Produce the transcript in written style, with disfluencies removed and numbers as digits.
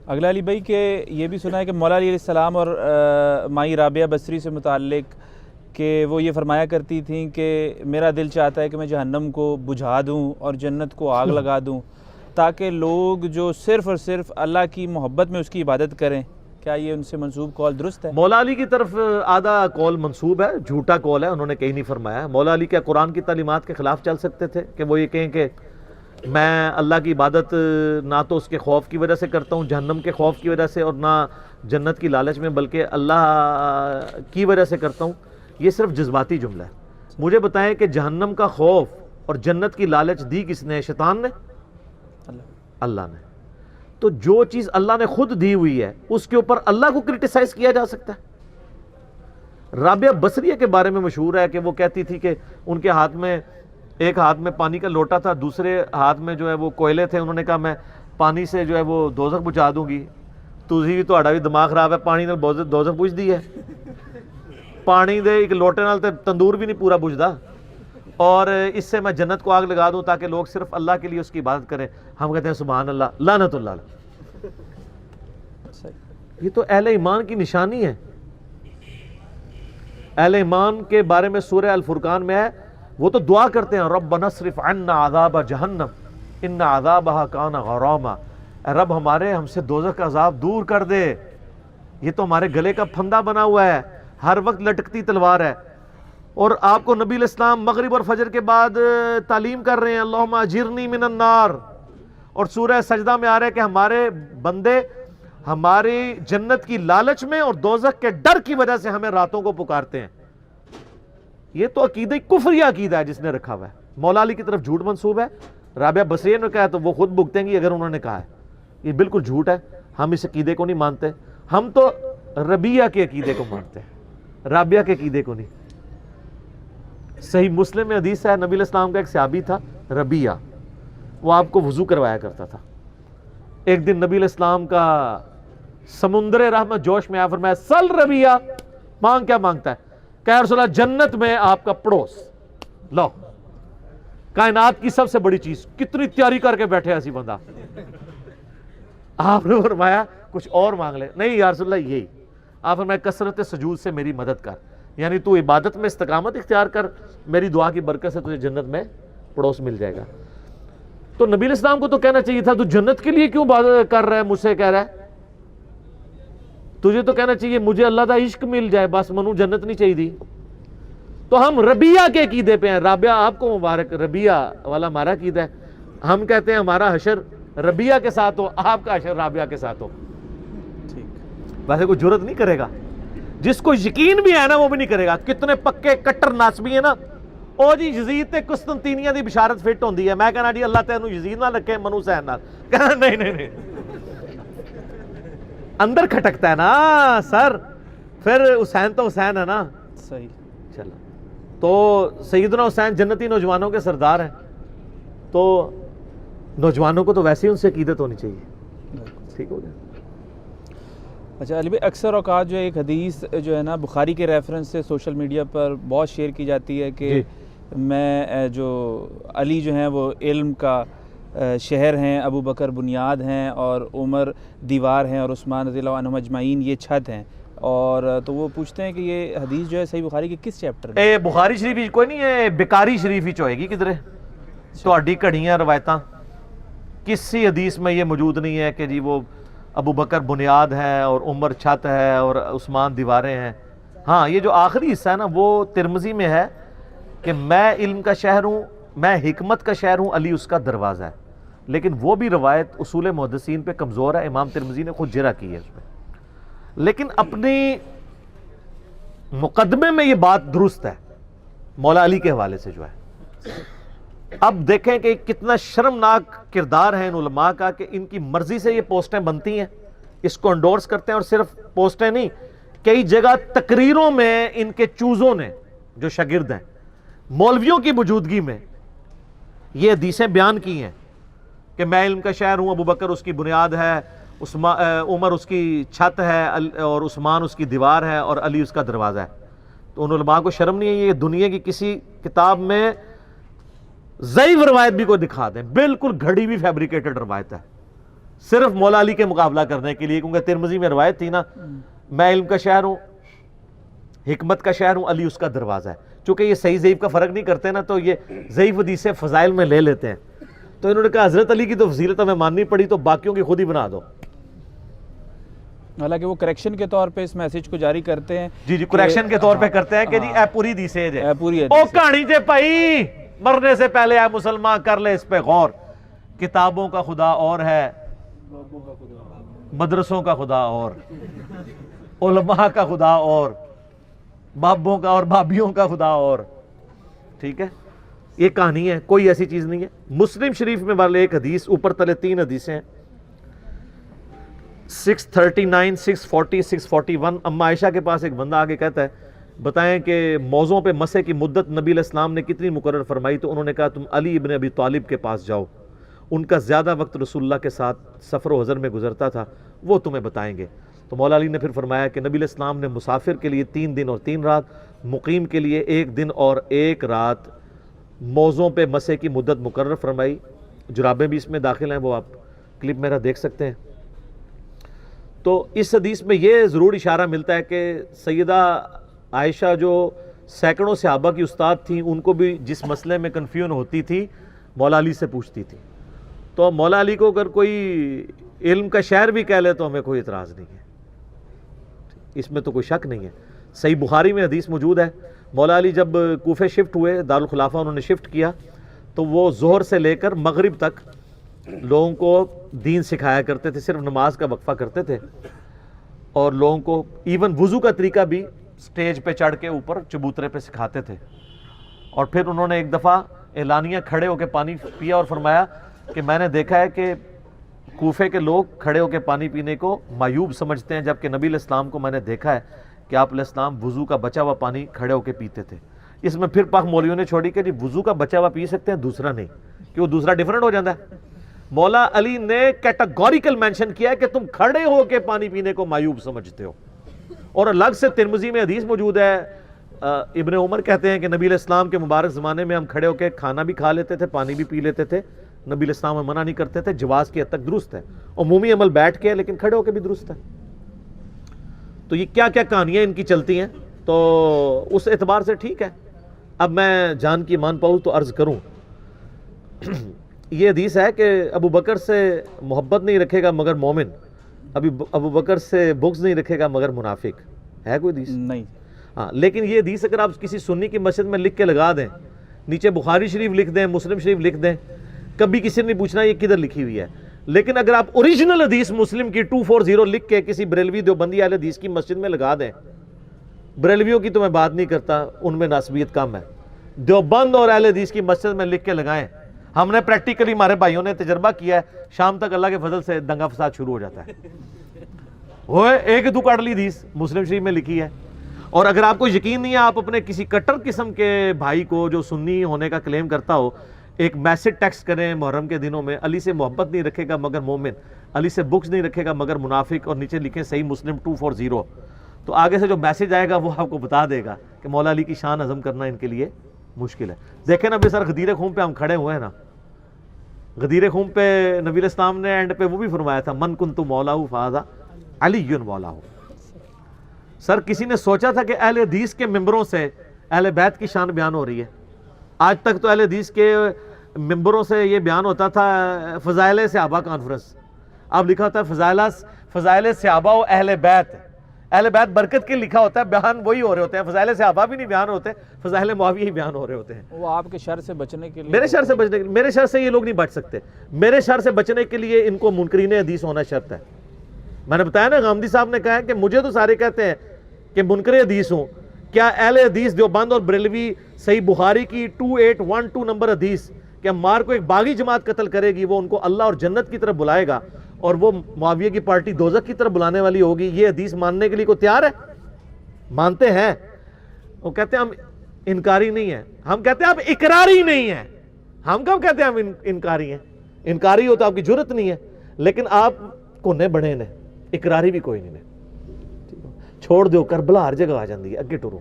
اگلا علی بھائی کہ یہ بھی سنا ہے کہ مولا علی علیہ السلام اور مائی رابعہ بصری سے متعلق کہ وہ یہ فرمایا کرتی تھیں کہ میرا دل چاہتا ہے کہ میں جہنم کو بجھا دوں اور جنت کو آگ لگا دوں تاکہ لوگ جو صرف اور صرف اللہ کی محبت میں اس کی عبادت کریں. کیا یہ ان سے منسوب قول درست ہے؟ مولا علی کی طرف آدھا قول منسوب ہے، جھوٹا قول ہے، انہوں نے کہیں نہیں فرمایا. مولا علی کیا قرآن کی تعلیمات کے خلاف چل سکتے تھے کہ وہ یہ کہیں کہ میں اللہ کی عبادت نہ تو اس کے خوف کی وجہ سے کرتا ہوں، جہنم کے خوف کی وجہ سے، اور نہ جنت کی لالچ میں، بلکہ اللہ کی وجہ سے کرتا ہوں؟ یہ صرف جذباتی جملہ ہے. مجھے بتائیں کہ جہنم کا خوف اور جنت کی لالچ دی کس نے؟ شیطان نے؟ اللہ نے. تو جو چیز اللہ نے خود دی ہوئی ہے اس کے اوپر اللہ کو کرٹیسائز کیا جا سکتا ہے؟ رابعہ بصریہ کے بارے میں مشہور ہے کہ وہ کہتی تھی کہ ان کے ہاتھ میں ایک ہاتھ میں پانی کا لوٹا تھا، دوسرے ہاتھ میں جو ہے وہ کوئلے تھے. انہوں نے کہا میں پانی سے جو ہے وہ دوزخ بجھا دوں گی. تسی بھی تہاڈا بھی دماغ خراب ہے، پانی نال دوزخ بجھ دی ہے؟ پانی دے ایک لوٹے نال تے تندور بھی نہیں پورا بجھدا. اور اس سے میں جنت کو آگ لگا دوں تاکہ لوگ صرف اللہ کے لیے اس کی عبادت کریں. ہم کہتے ہیں سبحان اللہ، لعنت اللہ علیہ. یہ تو اہل ایمان کی نشانی ہے. اہل ایمان کے بارے میں سورہ الفرقان میں ہے، وہ تو دعا کرتے ہیں ربنا اصرف عنا عذاب جہنم ان عذابها کان غراما. اے رب ہمارے ہم سے دوزخ کا عذاب دور کر دے، یہ تو ہمارے گلے کا پھندا بنا ہوا ہے، ہر وقت لٹکتی تلوار ہے. اور آپ کو نبی علیہ السلام مغرب اور فجر کے بعد تعلیم کر رہے ہیں اللہم اجرنی من النار. اور سورہ سجدہ میں آ رہا ہے کہ ہمارے بندے ہماری جنت کی لالچ میں اور دوزخ کے ڈر کی وجہ سے ہمیں راتوں کو پکارتے ہیں. یہ تو عقیدہ کفریہ عقیدہ ہے جس نے رکھا ہوا ہے. مولا علی کی طرف جھوٹ منسوب ہے. رابعہ بصریہ نے کہا تو وہ خود بھگتیں گی اگر انہوں نے کہا ہے. یہ بالکل جھوٹ ہے. ہم اس عقیدے کو نہیں مانتے. ہم تو ربیہ کے عقیدے کو مانتے ہیں، رابعہ کے عقیدے کو نہیں. صحیح مسلم میں حدیث ہے، نبی علیہ السلام کا ایک صحابی تھا ربیہ، وہ آپ کو وضو کروایا کرتا تھا. ایک دن نبی علیہ السلام کا سمندر رحمت جوش میں آیا، فرمایا سل ربیہ، مانگ کیا مانگتا ہے؟ کہ یا رسول اللہ جنت میں آپ کا پڑوس. لو، کائنات کی سب سے بڑی چیز، کتنی تیاری کر کے بیٹھے ایسی بندہ. آپ نے فرمایا کچھ اور مانگ لے. نہیں یا رسول اللہ یہی. آپ فرمایا کثرت سجود سے میری مدد کر، یعنی تو عبادت میں استقامت اختیار کر، میری دعا کی برکت سے تجھے جنت میں پڑوس مل جائے گا. تو نبی علیہ السلام کو تو کہنا چاہیے تھا تو جنت کے لیے کیوں بات کر رہا ہے، مجھ سے کہہ رہا ہے؟ تجھے تو کہنا چاہیے مجھے اللہ کا عشق مل جائے بس، منو جنت نہیں چاہیے دی. تو ہم ربیہ کے عقیدے پہ ہیں. رابعہ آپ کو مبارک، ربیہ والا ہمارا عقیدہ ہے. ہم کہتے ہیں ہمارا حشر ربیہ کے ساتھ ہو، آپ کا حشر رابعہ کے ساتھ ہو. ویسے کوئی جرت نہیں کرے گا، جس کو یقین بھی ہے نا وہ بھی نہیں کرے گا. کتنے پکے کٹر ناسبی ہیں نا، او جی یزید تے قسطنطینیہ دی بشارت فٹ ہوندی ہے، میں کہنا جی اللہ تینوں یزید نہ رکھے منو حسین نال، کہنا نہیں نہیں نہیں، اندر کھٹکتا ہے نا سر. پھر حسین تو حسین ہے نا. صحیح. چلو تو سیدنا حسین جنتی نوجوانوں کے سردار ہیں، تو نوجوانوں کو تو ویسے ہی ان سے عقیدت ہونی چاہیے. ٹھیک ہو گیا. اچھا علی بھائی، اکثر اوقات جو ایک حدیث جو ہے نا بخاری کے ریفرنس سے سوشل میڈیا پر بہت شیئر کی جاتی ہے کہ میں جو علی جو ہیں وہ علم کا شہر ہیں، ابو بکر بنیاد ہیں، اور عمر دیوار ہیں، اور عثمان رضی اللہ عنہم اجمعین یہ چھت ہیں. اور تو وہ پوچھتے ہیں کہ یہ حدیث جو ہے صحیح بخاری کے کس چیپٹر میں؟ بخاری شریف کوئی نہیں ہے، بکاری شریف ہی ہوئے گی کدھر. تہاڈی کڑیاں روایتاں کسی حدیث میں یہ موجود نہیں ہے کہ جی وہ ابو بکر بنیاد ہے اور عمر چھت ہے اور عثمان دیواریں ہیں. ہاں یہ جو آخری حصہ ہے نا وہ ترمذی میں ہے کہ میں علم کا شہر ہوں، میں حکمت کا شہر ہوں، علی اس کا دروازہ ہے. لیکن وہ بھی روایت اصول محدثین پہ کمزور ہے، امام ترمذی نے خود جرح کی ہے اس میں. لیکن اپنی مقدمے میں یہ بات درست ہے مولا علی کے حوالے سے جو ہے. اب دیکھیں کہ کتنا شرمناک کردار ہے ان علماء کا کہ ان کی مرضی سے یہ پوسٹیں بنتی ہیں، اس کو انڈورس کرتے ہیں. اور صرف پوسٹیں نہیں، کئی جگہ تقریروں میں ان کے چوزوں نے جو شاگرد ہیں مولویوں کی موجودگی میں یہ حدیثیں بیان کی ہیں کہ میں علم کا شہر ہوں، ابو بکر اس کی بنیاد ہے، عمر اس کی چھت ہے، اور عثمان اس کی دیوار ہے، اور علی اس کا دروازہ ہے. تو ان علماء کو شرم نہیں ہے یہ دنیا کی کسی کتاب میں ضعیف روایت بھی کوئی دکھا دیں، بالکل گھڑی بھی فیبریکیٹڈ روایت ہے. صرف مولا علی کے مقابلہ کرنے کے لیے، کیونکہ ترمذی میں روایت تھی نا، میں علم کا شہر ہوں، حکمت کا شہر ہوں، علی اس کا دروازہ ہے. چونکہ یہ صحیح ضعیف کا فرق نہیں کرتے نا، تو یہ ضعیف حدیث فضائل میں لے لیتے ہیں. تو انہوں نے کہا حضرت علی کی تو فضیلت ہمیں ماننی پڑی، تو باقیوں کی خود ہی بنا دو. حالانکہ وہ کریکشن کے طور پہ اس میسیج کو جاری کرتے ہیں. جی کریکشن کے طور پہ کرتے ہیں کہ جی اے پوری حدیث ہے، اے پوری او کہانی جے بھائی، مرنے سے پہلے اے مسلمان کر لے اس پہ غور. کتابوں کا خدا اور ہے، مدرسوں کا خدا اور، علماء کا خدا اور، بابوں کا اور بابیوں کا خدا اور. ٹھیک ہے، یہ کہانی ہے، کوئی ایسی چیز نہیں ہے. مسلم شریف میں والے ایک حدیث، اوپر تلے 3 حدیثیں ہیں، 639 640 641. اما عائشہ کے پاس ایک بندہ آگے کہتا ہے بتائیں کہ موضوع پہ مسح کی مدت نبی علیہ السلام نے کتنی مقرر فرمائی؟ تو انہوں نے کہا تم علی ابن ابی طالب کے پاس جاؤ، ان کا زیادہ وقت رسول اللہ کے ساتھ سفر و حضر میں گزرتا تھا، وہ تمہیں بتائیں گے. تو مولا علی نے پھر فرمایا کہ نبی علیہ السلام نے مسافر کے لیے 3 دن اور 3 رات، مقیم کے لیے 1 دن اور 1 رات موضوع پہ مسح کی مدت مقرر فرمائی. جرابیں بھی اس میں داخل ہیں، وہ آپ کلپ میرا دیکھ سکتے ہیں. تو اس حدیث میں یہ ضرور اشارہ ملتا ہے کہ سیدہ عائشہ جو سینکڑوں صحابہ کی استاد تھیں، ان کو بھی جس مسئلے میں کنفیوژن ہوتی تھی مولا علی سے پوچھتی تھی. تو مولا علی کو اگر کوئی علم کا شہر بھی کہہ لے تو ہمیں کوئی اعتراض نہیں ہے، اس میں تو کوئی شک نہیں ہے. صحیح بخاری میں حدیث موجود ہے، مولا علی جب کوفے شفٹ ہوئے، دارالخلافہ انہوں نے شفٹ کیا، تو وہ ظہر سے لے کر مغرب تک لوگوں کو دین سکھایا کرتے تھے، صرف نماز کا وقفہ کرتے تھے، اور لوگوں کو ایون وضو کا طریقہ بھی سٹیج پہ چڑھ کے اوپر چبوترے پہ سکھاتے تھے. اور پھر انہوں نے ایک دفعہ اعلانیہ کھڑے ہو کے پانی پیا اور فرمایا کہ میں نے دیکھا ہے کہ کوفے کے لوگ کھڑے ہو کے پانی پینے کو معیوب سمجھتے ہیں، جبکہ نبی علیہ السلام کو میں نے دیکھا ہے کہ آپ علیہ السلام وضو کا بچا ہوا پانی کھڑے ہو کے پیتے تھے. اس میں پھر پاک مولویوں نے چھوڑی کہ جی وضو کا بچا ہوا پی سکتے ہیں، دوسرا نہیں، کہ وہ دوسرا ڈیفرنٹ ہو جاتا ہے. مولا علی نے کیٹاگوریکل مینشن کیا ہے کہ تم کھڑے ہو کے پانی پینے کو معیوب سمجھتے ہو. اور الگ سے ترمذی میں حدیث موجود ہے، ابن عمر کہتے ہیں کہ نبی علیہ السلام کے مبارک زمانے میں ہم کھڑے ہو کے کھانا بھی کھا لیتے تھے، پانی بھی پی لیتے تھے، نبی علیہ السلام منع نہیں کرتے تھے. جواز کی حد تک درست ہے، عمومی عمل بیٹھ کے ہے لیکن کھڑے ہو کے بھی درست ہے. تو یہ کیا کیا کہانیاں ان کی چلتی ہیں، تو اس اعتبار سے ٹھیک ہے. اب میں جان کی مان پاؤں تو عرض کروں، یہ حدیث ہے کہ ابو بکر سے محبت نہیں رکھے گا مگر مومن، ابو بکر سے بغض نہیں رکھے گا مگر منافق. ہے کوئی حدیث؟ نہیں. ہاں، لیکن یہ حدیث اگر آپ کسی سنی کی مسجد میں لکھ کے لگا دیں، نیچے بخاری شریف لکھ دیں، مسلم شریف لکھ دیں، کبھی کسی نے نہیں پوچھنا یہ کدھر لکھی ہوئی ہے. لیکن اگر آپ اوریجنل حدیث مسلم کی 240 لکھ کے کسی بریلوی دیوبندی اہل حدیث کی مسجد میں لگا دیں، بریلویوں کی تو میں بات نہیں کرتا، ان میں ناسبیت کم ہے، دیوبند اور اہل حدیث کی مسجد میں لکھ کے لگائیں. ہم نے پریکٹیکلی ہمارے بھائیوں نے تجربہ کیا ہے، شام تک اللہ کے فضل سے دنگا فساد شروع ہو جاتا ہے. وہ ایک دو کاٹلی حدیث مسلم شریف میں لکھی ہے. اور اگر آپ کو یقین نہیں ہے، آپ اپنے کسی کٹر قسم کے بھائی کو جو سنی ہونے کا کلیم کرتا ہو ایک میسج ٹیکسٹ کریں محرم کے دنوں میں، علی سے محبت نہیں رکھے گا مگر مومن، علی سے بغض نہیں رکھے گا مگر منافق، اور نیچے لکھیں صحیح مسلم 240. تو آگے سے جو میسج آئے گا وہ آپ کو بتا دے گا کہ مولا علی کی شان ہضم کرنا ان کے لیے مشکل ہے. دیکھیں نا بے سر غدیر خون پہ ہم کھڑے ہوئے ہیں نا، غدیر خون پہ نبی علیہ السلام نے اینڈ پہ وہ بھی فرمایا تھا من کنت مولاہ فہذا علی مولاہ. سر کسی نے سوچا تھا کہ اہل حدیث کے ممبروں سے اہل بیت کی شان بیان ہو رہی ہے؟ آج تک تو اہل حدیث کے ممبروں سے یہ بیان ہوتا تھا فضائل صحابہ کانفرنس، اب لکھا ہوتا ہے فضائل صحابہ و اہل بیت. اہل بیت برکت کے لکھا ہوتا ہے، بیان وہی ہو رہے ہوتے ہیں، فضائل صحابہ بھی نہیں بیان ہوتے، فضائل معاویہ ہی بیان ہو رہے ہوتے ہیں. وہ آپ کے شر سے بچنے کے لیے، میرے شر سے بچنے کے لیے، میرے شر سے یہ لوگ نہیں بچ سکتے. میرے شر سے بچنے کے لیے ان کو منکرین حدیث ہونا شرط ہے. میں نے بتایا نا، غامدی صاحب نے کہا ہے کہ مجھے تو سارے کہتے ہیں کہ منکر حدیث ہوں، کیا اہل حدیث دیوبند اور بریلوی صحیح بخاری کی 2812 نمبر حدیث کہ عمار کو ایک باغی جماعت قتل کرے گی، وہ ان کو اللہ اور جنت کی طرف بلائے گا اور وہ معاویہ کی پارٹی دوزخ کی طرف بلانے والی ہوگی، یہ حدیث ماننے کے لیے کوئی تیار ہے؟ مانتے ہیں. وہ کہتے ہیں ہم انکاری نہیں ہیں، ہم کہتے ہیں آپ اقراری نہیں ہیں. ہم کب کہتے ہیں ہم انکاری ہیں؟ انکاری ہو تو آپ کی جرت نہیں ہے، لیکن آپ کونے بڑے نے، اقراری بھی کوئی نہیں نے. چھوڑ دیو، کربلا ہر جگہ آ جاندی ہے، اگے ٹرو.